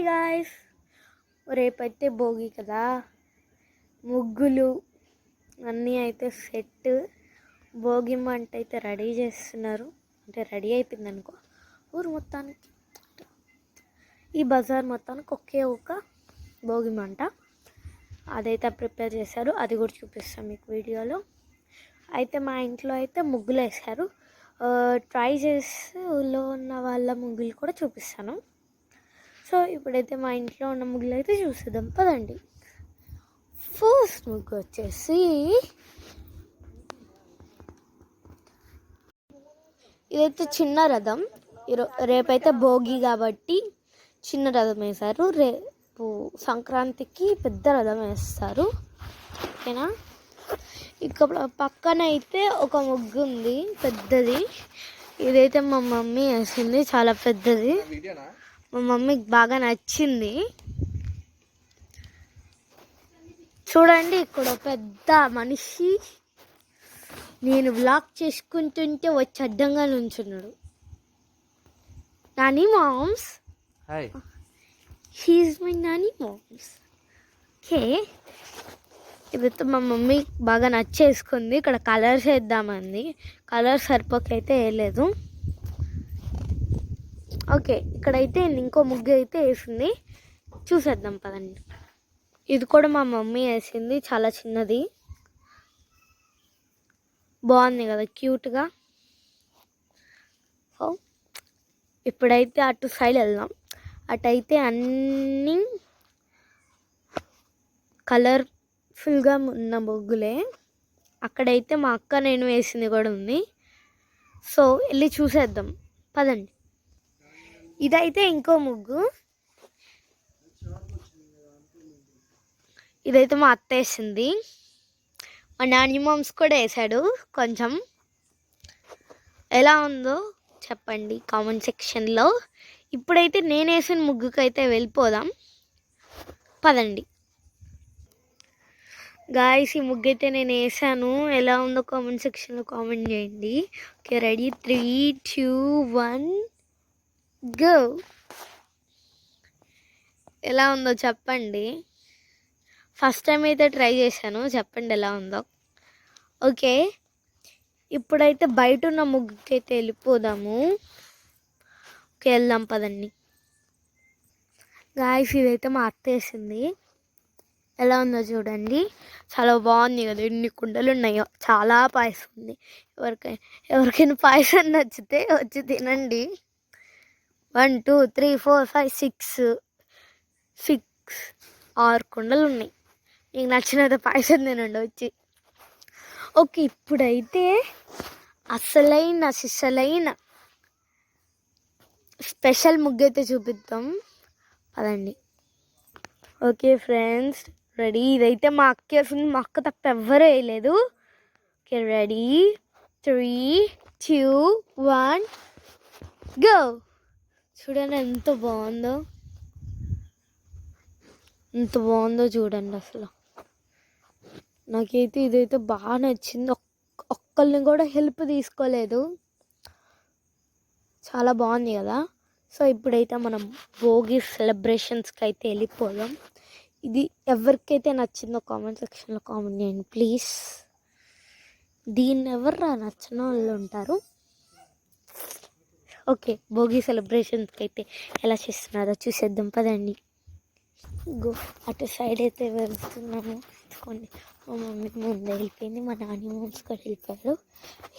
Guys, రేపైతే భోగి కదా, ముగ్గులు అన్నీ అయితే సెట్. భోగి మంట అయితే రెడీ చేస్తున్నారు. అంటే రెడీ అయిపోయింది అనుకో. ఊరు మొత్తానికి, ఈ బజార్ మొత్తానికి ఒకే ఒక భోగి మంట అదైతే ప్రిపేర్ చేశారు. అది కూడా చూపిస్తాను మీకు వీడియోలో. అయితే మా ఇంట్లో అయితే ముగ్గులు వేశారు. ట్రై చేసి ఊళ్ళో ఉన్న వాళ్ళ ముగ్గులు కూడా చూపిస్తాను. సో ఇప్పుడైతే మా ఇంట్లో ఉన్న ముగ్గులు అయితే చూసేద్దాం పదండి. ఫస్ట్ ముగ్గు వచ్చేసి ఇదైతే చిన్న రథం. రేపైతే భోగి కాబట్టి చిన్న రథం వేశారు. రేపు సంక్రాంతికి పెద్ద రథం వేస్తారు. ఓకేనా? ఇక్కడ పక్కన అయితే ఒక ముగ్గు ఉంది పెద్దది. ఇదైతే మా మమ్మీ వేసింది, చాలా పెద్దది. మా మమ్మీకి బాగా నచ్చింది. చూడండి, ఇక్కడ పెద్ద మనిషి నేను వ్లాగ్ చేసుకుంటుంటే వచ్చి అడ్డంగా నుంచున్నాడు. Nani moms, he's my Nani moms. Okay, ఇదైతే మా మమ్మీ బాగా నచ్చేసుకుంది. ఇక్కడ కలర్స్ వేద్దామంది, కలర్స్ సరిపోకైతే వేయలేదు. ఓకే, ఇక్కడైతే ఇంకో ముగ్గు అయితే వేసింది, చూసేద్దాం పదండి. ఇది కూడా మా మమ్మీ వేసింది, చాలా చిన్నది, బాగుంది కదా, క్యూట్గా. సో ఇప్పుడైతే అటు సైడ్ వెళ్దాం. అటైతే అన్నీ కలర్ఫుల్గా ఉన్న ముగ్గులే. అక్కడైతే మా అక్క నేను వేసింది కూడా ఉంది. సో వెళ్ళి చూసేద్దాం పదండి. ఇదైతే ఇంకో ముగ్గు. ఇదైతే మా అత్త వేసింది. మా నాని మామ్స్ కూడా వేసాడు. కొంచెం ఎలా ఉందో చెప్పండి కామెంట్ సెక్షన్లో. ఇప్పుడైతే నేను వేసిన ముగ్గుకైతే వెళ్ళిపోదాం పదండి. గాయ్స్, ఈ ముగ్గు అయితే నేను వేసాను. ఎలా ఉందో కామెంట్ సెక్షన్లో కామెంట్ చేయండి. Okay, ready, 3, 2, 1 go. ఎలా ఉందో చెప్పండి. ఫస్ట్ టైం అయితే ట్రై చేశాను, చెప్పండి ఎలా ఉందో. ఓకే, ఇప్పుడైతే బయట ఉన్న ముగ్గుకి అయితే వెళ్ళిపోదాము. ఓకే, వెళ్దాం పదండి. గాయ్స్, ఇదైతే మా అత్త వేసింది. ఎలా ఉందో చూడండి, చాలా బాగుంది కదా. ఎన్ని కుండలు ఉన్నాయో, చాలా పాయసం ఉంది. ఎవరికైనా పాయసం నచ్చితే వచ్చి తినండి. 1, 2, 3, 4, 5, 6 6 కుండలు ఉన్నాయి. నీకు నచ్చినంత పాయసం తినండి వచ్చి. ఓకే, ఇప్పుడైతే అసలైన స్పెషల్ ముగ్గు అయితే చూపిద్దాం పదండి. Okay friends, ready. ఇదైతే మా అక్క వేసింది, మా అక్క తప్ప ఎవ్వరూ వేయలేదు. Okay, ready, 3, 2, 1 go. చూడండి ఎంత బాగుందో చూడండి. అసలు నాకైతే ఇదైతే బాగా నచ్చింది. ఒక్కరిని కూడా హెల్ప్ తీసుకోలేదు, చాలా బాగుంది కదా. సో ఇప్పుడైతే మనం భోగి సెలబ్రేషన్స్కి అయితే వెళ్ళిపోదాం. ఇది ఎవరికైతే నచ్చిందో కామెంట్ సెక్షన్లో కామెంట్ చేయండి ప్లీజ్. దీన్ని ఎవరు నచ్చిన వాళ్ళు ఉంటారు. ఓకే, భోగి సెలబ్రేషన్స్కి అయితే ఎలా చేస్తున్నారో చూసేద్దాం పదండి. గో, అటు సైడ్ అయితే వెళ్తున్నాము. తీసుకోండి, మా మమ్మీ ముందు వెళ్ళిపోయింది, మా నాని మామ్స్ కూడా వెళ్ళిపోయాడు.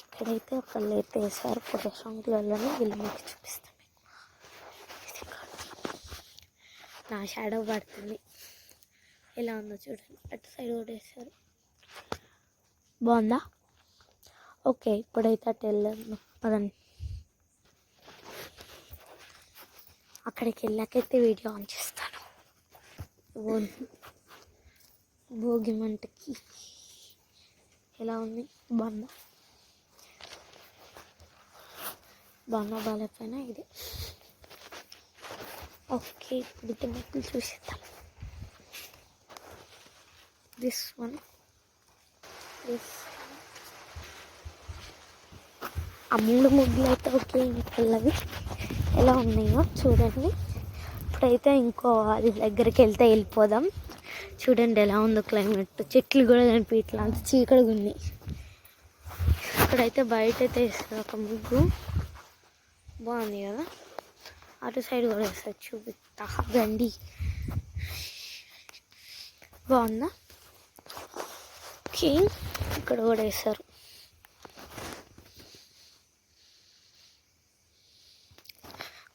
ఇక్కడైతే ఒకళ్ళు అయితే వేసారు ఫోటో సాంగ్లలో, వీళ్ళు మీకు చూపిస్తాను. నా షాడో పడుతుంది, ఎలా ఉందో చూడండి. అటు సైడ్ కూడా వేసారు, బాగుందా? ఓకే, ఇప్పుడైతే అటు వెళ్ళాను పదండి. అక్కడికి వెళ్ళాకైతే వీడియో ఆన్ చేస్తాను. భోగి మంటకి ఎలా ఉంది, బాగుందా బాగాలేకపోయినా ఇది. ఓకే, ఇప్పుడు ముగ్గులు చూసేద్దాం. దిస్ వన్, ఆ 3 ముగ్గులు అయితే ఓకే. పిల్లవి ఎలా ఉన్నాయో చూడండి. ఇప్పుడైతే ఇంకో అది దగ్గరికి వెళ్ళిపోదాం. చూడండి ఎలా ఉందో క్లైమేట్, చెట్లు కూడా కనిపించట్లా, అంత చీకటిగా ఉంది. ఇక్కడైతే బయట అయితే వేస్తారు ఒక ముగ్గు, బాగుంది కదా. అటు సైడ్ కూడా వేస్తారు, చూపిస్తా రండి. బాగుందా? ఓకే, ఇక్కడ కూడా వేస్తారు.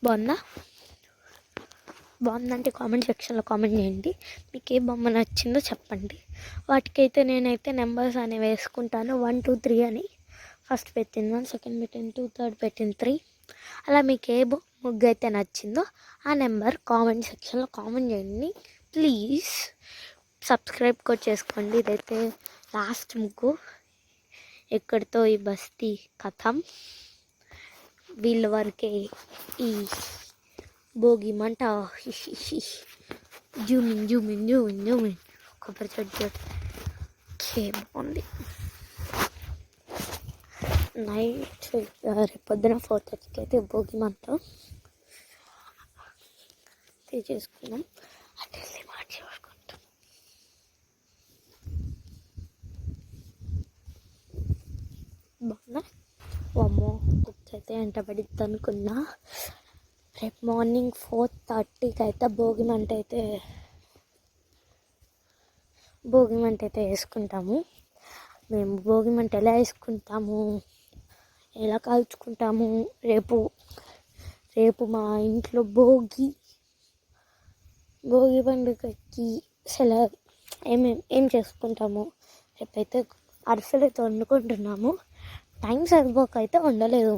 బాగుందా? బాగుందంటే కామెంట్ సెక్షన్లో కామెంట్ చేయండి. మీకు ఏ బొమ్మ నచ్చిందో చెప్పండి. వాటికైతే నేనైతే నెంబర్స్ అనేవి వేసుకుంటాను, 1 2 3 అని. ఫస్ట్ పెట్టింది 1, సెకండ్ పెట్టింది 2, థర్డ్ పెట్టింది 3. అలా మీకు ఏ ముగ్గు అయితే నచ్చిందో ఆ నెంబర్ కామెంట్ సెక్షన్లో కామెంట్ చేయండి. ప్లీజ్ సబ్స్క్రైబ్ కూడా చేసుకోండి. ఇదైతే లాస్ట్ ముగ్గు, ఎక్కడితో ఈ బస్తీ కథం. వీళ్ళ వరకే ఈ భోగి మంట. జూమిన్ కొబ్బరి చెట్టు బాగుంది. నైట్ రేపు పొద్దున 4:30కి అయితే భోగి మంట చేసుకున్నాం. అటు వెళ్ళి మార్చేసుకుంటాం. బాగున్నా అమ్మో అయితే ఎంట పడిద్ది అనుకున్నా. రేపు మార్నింగ్ 4:30కి అయితే భోగి మంట అయితే వేసుకుంటాము. మేము భోగి మంట ఎలా వేసుకుంటాము, ఎలా కాల్చుకుంటాము, రేపు మా ఇంట్లో భోగి పండుగకి ఏం చేసుకుంటాము. రేపైతే అరిసెలు అయితే వండుకుంటున్నాము. టైం సరిపోక అయితే వండలేదు,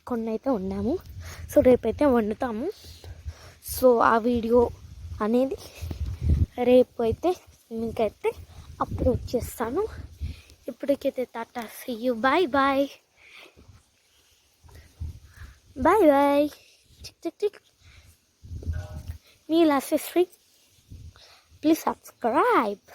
కొన్ని అయితే వండాము. సో రేపైతే వండుతాము. సో ఆ వీడియో అనేది రేపు అయితే మీకైతే అప్లోడ్ చేస్తాను. ఇప్పటికైతే టాటా, సీ యూ, బాయ్ బాయ్. చిక్ మీ లాస్ట్ శ్రీ, ప్లీజ్ సబ్స్క్రైబ్.